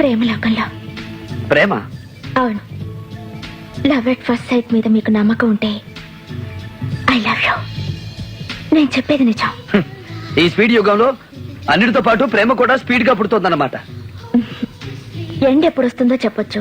ప్రేమ లోకంలో. ప్రేమ? అవును. Love at first sight మీద మీకు నమ్మకం ఉంటే ఐ లవ్ యూ. నేను చెప్పేది నిజం. ఈ స్పీడ్ యుగంలో అన్నిటితో పాటు ప్రేమ కూడా స్పీడ్ గా పుడుతోందన్నమాట. ఎండ ఎప్పుడు వస్తుందో చెప్పొచ్చు,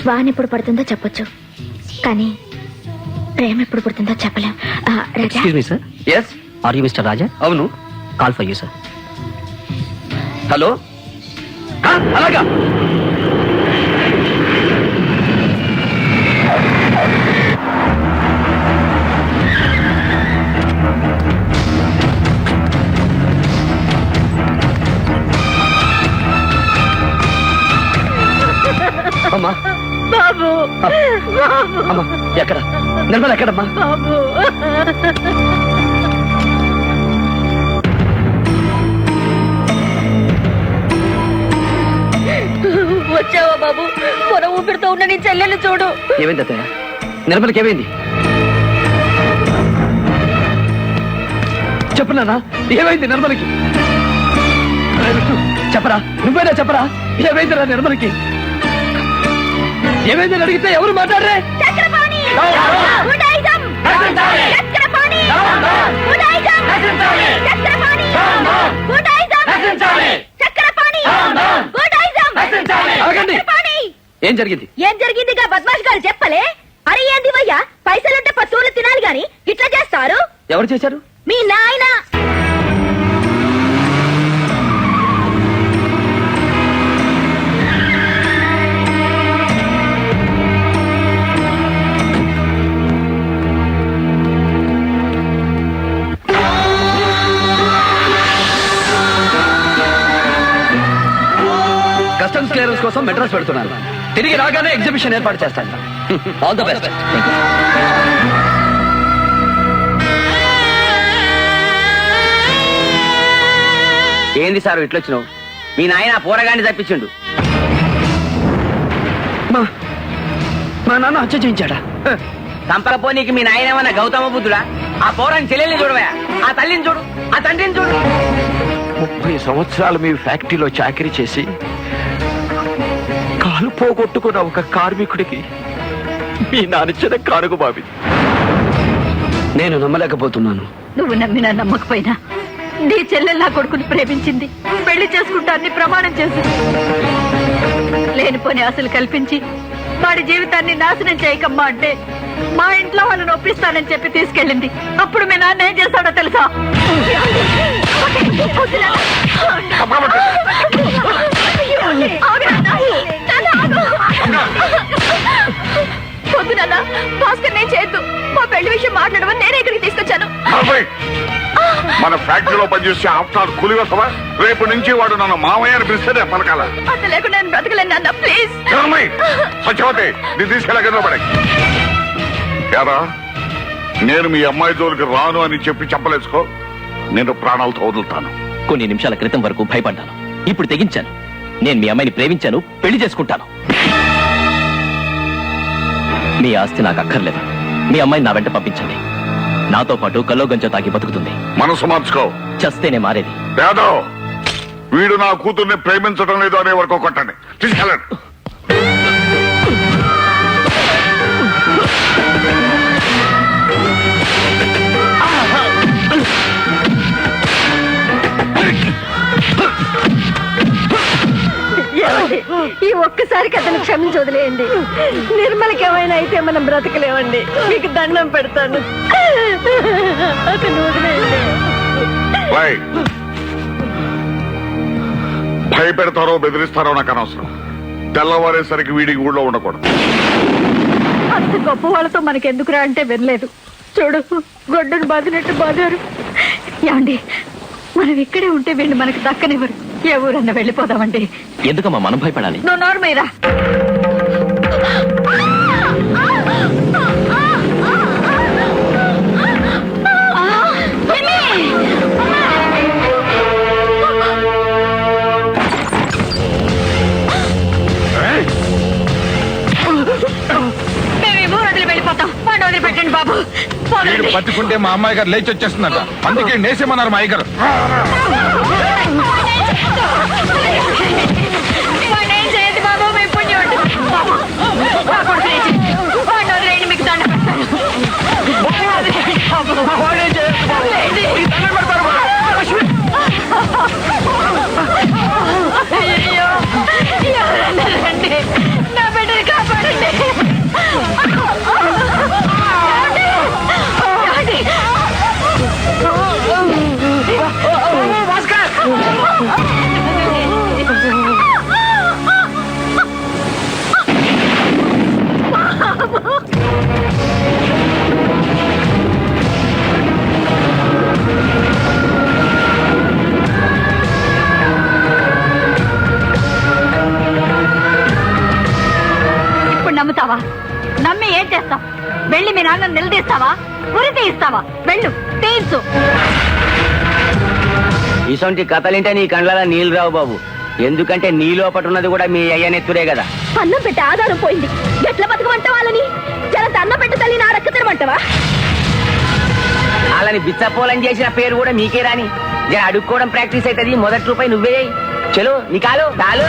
వాన ఎప్పుడు పడుతుందో చెప్పొచ్చు, కానీ ప్రేమ ఎప్పుడు పుడుతుందో చెప్పలేం. Excuse me sir. Yes. Are you mister Raja? అవును. Call for you sir. Hello. అలాగా. అమ్మా బాబు, అమ్మా ఎక్కడ? నిర్మల ఎక్కడమ్మా? బాబు వచ్చావా బాబు? పొర ఊపిరితో ఉన్న నీ చెల్లెలు చూడు. ఏమైంది అత్తయ్య? నిర్మలకి ఏమైంది? చెప్పు నాన్న, ఏమైంది నిర్మలకి? చెప్పరా, నువ్వేనా చెప్పరా? ఏమైందిరా నిర్మలకి? ఏమైందని అడిగితే ఎవరు మాట్లాడరే? ఏం జరిగింది? ఏం జరిగిందిగా బద్మాష్ గారు చెప్పలే? అరే ఏంది వయ్యా, పైసలుంటే పశువులు తినాలి గాని ఇట్లా చేస్తారు? ఎవరు చేశారు? మీ నాయన. కస్టమ్స్ క్లియరెన్స్ కోసం మెడ్రాస్ పెడుతున్నాను. తిరిగి రాగానే ఎగ్జిబిషన్ ఏర్పాటు చేస్తాను. All the best. ఏంది సార్ ఇట్లొచ్చినావు? మీ నాయన పోరగాన్ని తప్పించిండు. మా నాన్న హత్య చేయించాడా? సంపకపోనీకి మీ నాయన ఏమన్నా గౌతమ బుద్ధుడా? ఆ పోరాన్ని చెల్లెల్ని చూడవా, ఆ తల్లిని చూడు, ఆ తండ్రిని చూడు. 30 సంవత్సరాలు మీ ఫ్యాక్టరీలో చాకరీ చేసి కాలు పోగొట్టుకున్న ఒక కార్మికుడికి మీ నానిచ్చిన కానుక బాబి. నేను నమ్మలేకపోతున్నాను. నువ్వు నమ్మినా నమ్మకపోయినా నీ చెల్లెల్లా కొడుకుని ప్రేమించింది, పెళ్లి చేసుకుంటాన్ని ప్రమాణం చేసి లేనిపోని ఆశలు కల్పించి వాడి జీవితాన్ని నాశనం చేయకమ్మా అంటే మా ఇంట్లో వాళ్ళని ఒప్పిస్తానని చెప్పి తీసుకెళ్ళింది. అప్పుడు మీ నాన్న ఏం చేస్తాడో తెలుసా? పొద్దున భాస్కర్ నేను చేయొద్దు, మా పెళ్లి విషయం మాట్లాడమని నేనే ఇక్కడికి తీసుకొచ్చాను. మన ఫ్యాక్టరీలో పనిచేసే ఆఫ్టర్ కూలివసమా? రేపు నుంచి వాడు నన్ను మామయ్య అని పిలిస్తేనే పలకాల. అంత లేకుండా నేను బ్రతకలేను నాన్న, ప్లీజ్. సత్యవతి, నేను తీసుకెళ్ళగా పడే. యారా, నేను మీ అమ్మాయి జోలికి రాను అని చెప్పలేసుకో. నేను ప్రాణాలతో వదులుతాను. కొన్ని నిమిషాల క్రితం వరకు భయపడ్డాను, ఇప్పుడు తెగించాను. నేను మీ అమ్మాయిని ప్రేమించాను, పెళ్లి చేసుకుంటాను. మీ ఆస్తి నాకు అక్కర్లేదు. మీ అమ్మాయిని నా వెంట పంపించండి. నాతో పాటు కల్లో గంజ తాగి బతుకుతుంది. మనసు మార్చుకో. చస్తేనే మారేది. యాదవ్, వీడు నా కూతుర్ని ప్రేమించడం లేదు అనే వరకు కొట్టండి. తీసుకెళ్ళండి. ఈ ఒక్కసారికి అతను క్షమించి వదిలేయండి. నిర్మలకి ఏమైనా అయితే మనం బ్రతకలేమండి. మీకు దండం పెడతాను, అతను వదిలేయండి. భయపెడతారో బెదిరిస్తారో నాకు అనవసరం. తెల్లవారేసరికి వీడికి ఊళ్ళో ఉండకూడదు. అంత గొప్ప వాళ్ళతో మనకెందుకురా అంటే వినలేదు. చూడు, గొడ్డును బాదినట్టు బాదారు. ఏమండి, మనం ఇక్కడే ఉంటే వీళ్ళు మనకు దక్కనివ్వరు. ఏ ఊరన్నా వెళ్ళిపోదామండి. ఎందుకమ్మా మనం భయపడాలి? నువ్వు నోరు మీరా. మేము ఈ ఊరు వదిలి వెళ్ళిపోతాం. వాడిని వదిలిపెట్టండి బాబు. పట్టుకుంటే మా అమ్మాయి గారు లేచి వచ్చేస్తుందట. అందుకే నేసేమన్నారు మా అయ్యగారు. నమ్ముతావా? నమ్మి ఏం చేస్తావు? వెళ్ళి మీ నాన్న నిలదీస్తావా? ఉరి తీయిస్తావా? వెళ్ళు, తీయించు. ఇసొంటి కథలింటే నీ కండ్ల నీళ్ళు రావు బాబు. ఎందుకంటే నీ లోపట ఉన్నది కూడా మీ అయ్యనెత్తురే కదా. అన్నం పెట్టి ఆధారం పోయింది, ఎట్లా బతకమంటావా? వాళ్ళని చాలా అన్నం పెట్టి తల్లి నా రక్త తినమంటావా? వాళ్ళని బిచ్చపోలని చేసిన పేరు కూడా మీకే రాని. జర అడుక్కోవడం ప్రాక్టీస్ అవుతుంది. మొదటి రూపాయి నువ్వే. చలో నీ కాలు కాలు.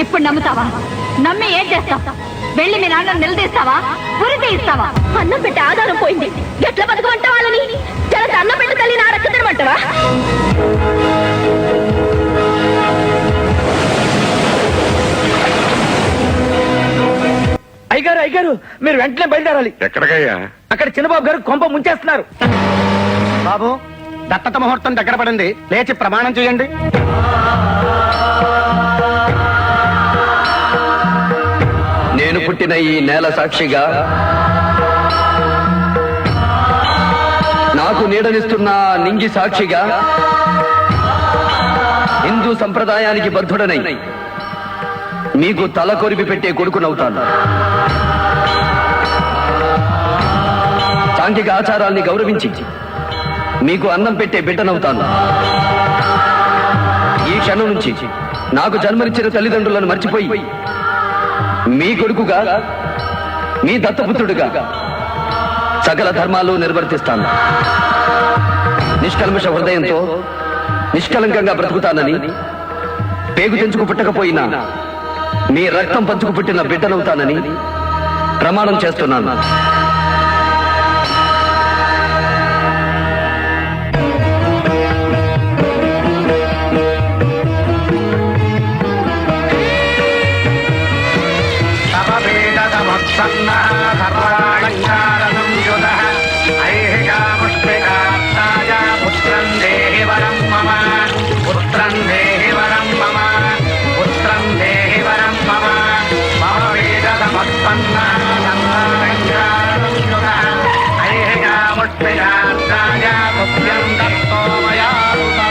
ఇప్పుడు నమ్ముతావా? నమ్మి ఏం చేస్తావు? వెళ్ళి మీ నాన్న నిలదీస్తావా? ఉరి తీయిస్తావా? అన్నం పెట్టి ఆధారం పోయింది, ఎట్లా బతకమంటావా? వాళ్ళని చాలా అన్నం పెట్టి తల్లి నా రక్త తినమంటావా? అయ్యగారు అయ్యగారు మీరు వెంటనే బయలుదేరాలి. ఎక్కడికయ్యా? అక్కడ చిన్నబాబు గారు కొంప ముంచేస్తున్నారు. బాబు, దత్తత ముహూర్తం దగ్గర పడింది, లేచి ప్రమాణం చేయండి. నేను పుట్టిన ఈ నేల సాక్షిగా, నాకు నీడనిస్తున్న నింగి సాక్షిగా, హిందూ సంప్రదాయానికి బద్ధుడనై మీకు తల కొరిపి పెట్టే కొడుకునవుతాను. సాంఘిక ఆచారాల్ని గౌరవించి మీకు అన్నం పెట్టే బిడ్డనవుతాను. ఈ క్షణం నుంచి నాకు జన్మనిచ్చిన తల్లిదండ్రులను మర్చిపోయి మీ కొడుకుగా, మీ దత్తపుత్రుడిగా సకల ధర్మాలు నిర్వర్తిస్తాను. నిష్కల్మష హృదయంతో నిష్కలంకంగా బ్రతుకుతానని, పేగు తెంచుకు పుట్టకపోయినా మీ రక్తం పంచుకు పుట్టిన బిడ్డనవుతానని ప్రమాణం చేస్తున్నాను.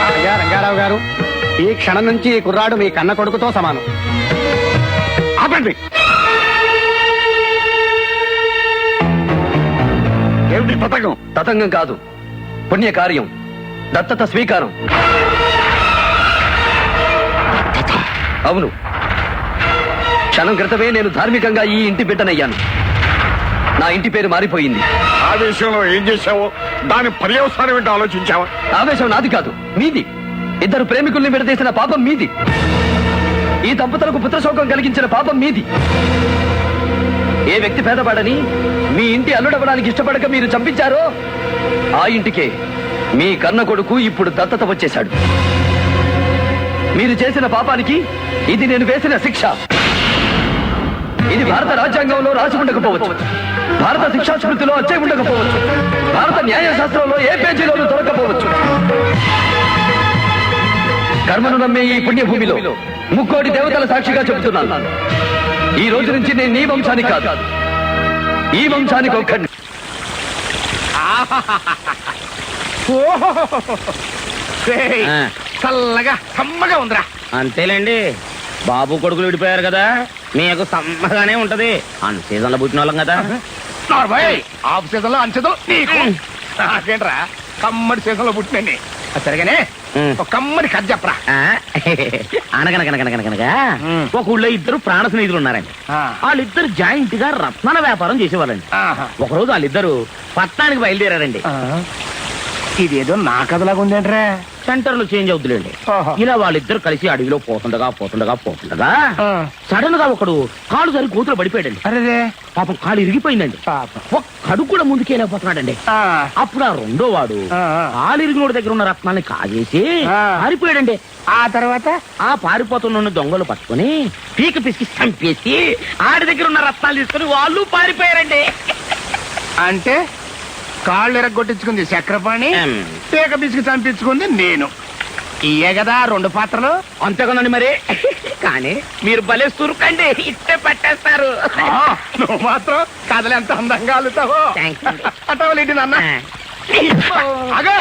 అయ్యా రంగారావు గారు, ఈ క్షణం నుంచి ఈ కుర్రాడు మీ కన్న కొడుకుతో సమానం. ఆపండి. ఏమిటి పథకం? తతంగం కాదు, పుణ్యకార్యం, దత్తత స్వీకారం. అవును, క్షణం క్రితమే నేను ధార్మికంగా ఈ ఇంటి బిడ్డనయ్యాను. నా ఇంటి పేరు మారిపోయింది. ఆ విషయంలో ఏం చేశావో దాని పర్యవసానం ఏంటో ఆలోచించావా? ఆవేశం నాది కాదు, మీది. ఇద్దరు ప్రేమికుల్ని విడదీసిన పాపం మీది. ఈ దంపతులకు పుత్రశోకం కలిగించిన పాపం మీది. ఏ వ్యక్తి పేదవాడని మీ ఇంటి అల్లుడవ్వడానికి ఇష్టపడక మీరు చంపించారో ఆ ఇంటికే మీ కన్న కొడుకు ఇప్పుడు దత్తత వచ్చేశాడు. మీరు చేసిన పాపానికి ఇది నేను వేసిన శిక్ష. ఇది భారత రాజ్యాంగంలో రాసి ఉండకపోవచ్చు, భారత శిక్షా స్మృతిలో వచ్చే ఉండకపోవచ్చు, భారత న్యాయశాస్త్రంలో ఏ పేజీలోనూ దొరకపోవచ్చు. కర్మను నమ్మే ఈ పుణ్యభూమిలో ముక్కోటి దేవతల సాక్షిగా చెబుతున్నాను, ఈ రోజు నుంచి నేను నీ వంశానికి కాదు, ఈ వంశానికి ఒక్కడిని. చల్లగా సమ్మగా ఉందిరా. అంతేలేండి, బాబు కొడుకులు విడిపోయారు కదా, మీకు సమ్మగానే ఉంటది. అన్ సీజన్ లో పుట్టిన వాళ్ళం కదా. ఆఫ్ సీజన్ లో అన్ సీజన్ నీకు నాకేంట్రా, కమ్మడి సీజన్ లో పుట్టినండి. సరిగానే ఒక కమ్మడి కథ చెప్పరా. అనగనగనగనగనగా ఒక ఊళ్ళో ఇద్దరు ప్రాణ స్నేహితులు ఉన్నారండి. వాళ్ళిద్దరు జాయింట్ గా రత్నాల వ్యాపారం చేసేవాళ్ళండి. ఒకరోజు వాళ్ళిద్దరు పట్టణానికి బయలుదేరారండి. ఇదేదో నా కథలాగా ఉందేంట్రా. సెంటర్ లో చేంజ్ అవుతుందండి. ఇలా వాళ్ళిద్దరు కలిసి అడవిలో పోతుండగా సడన్ గా ఒకడు కాలు సరి కూతురు పడిపోయాడండి. అరే పాపం కాలు ఇరిగిపోయిందండి. ఒక్కడు కూడా ముందుకెళ్ళిపోతున్నాడండి. అప్పుడు ఆ రెండో వాడు కాలు ఇరిగినోడి దగ్గర ఉన్న రత్నాన్ని కాజేసి పారిపోయాడండి. ఆ తర్వాత ఆ పారిపోతున్న దొంగలు పట్టుకుని పీక పిసికి చంపేసి ఆడి దగ్గర ఉన్న రత్నాలు తీసుకుని వాళ్ళు పారిపోయారండి. అంటే కాళ్ళు ఎరగొట్టించుకుంది చక్రపాణి, తీగ బిసికి చంపించుకుంది నేను. ఇయే కదా 2 పాత్రలు. అంతేకనండి మరి. కానీ మీరు భలే సురుకండి, ఇట్టే పట్టేస్తారు. నువ్వు మాత్రం కథలు ఎంత అందంగా అల్లుతావో. Thanks అండి. అటవలేంటి నాన్న. ఆ. ఆగు.